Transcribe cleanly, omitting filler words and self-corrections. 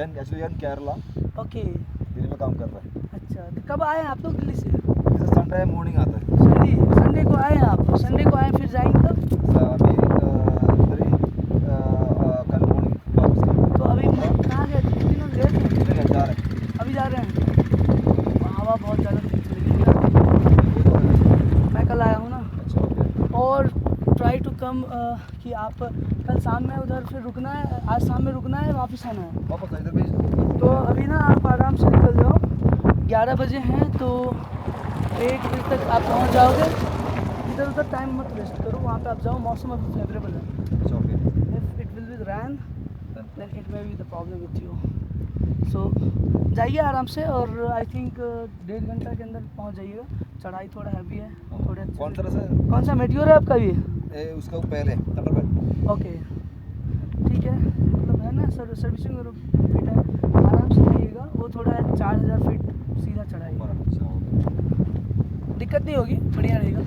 यन Kerala, okay, Delhi में काम कर रहा है। अच्छा। तो कब आए हैं आप लोग दिल्ली से? संडे मॉर्निंग आता है। संडे को आए हैं आप? संडे को आए फिर जाएंगे कब? अभी कल मॉर्निंग वापस। तो अभी कहाँ गए थे? कितने लोग गए थे? जा रहे हैं। अभी जा रहे हैं। हवा बहुत ज़्यादा चल रही है। मैं कल आया हूँ ना। अच्छा, ओके। और ट्राई टू कम कि आप कल शाम में उधर फिर रुकना है, आज शाम में रुकना है, वापस आना है। वापस इधर भी। तो अभी ना आप आराम से निकल जाओ, 11 बजे हैं तो 1 बजे तक आप पहुंच जाओगे। इधर उधर टाइम मत वेस्ट करो, वहाँ पे आप जाओ, मौसम अभी फेवरेबल है। अच्छा, okay. If it will be rain then it may be the problem with you. सो जाइए आराम से, और आई थिंक 1.5 घंटा के अंदर पहुँच जाइएगा। चढ़ाई थोड़ा हैवी है, थोड़े अच्छे कौन से। तरह से? कौन सा मेट्योर है आपका? ये उसका पहले थंडरबर्ड। ओके, ठीक है, मतलब है ना, सर्विसिंग और फिट है। आराम से जाइएगा, वो थोड़ा है 4000 फीट सीधा चढ़ाई है। अच्छा, ओके। दिक्कत नहीं होगी, बढ़िया रहेगा।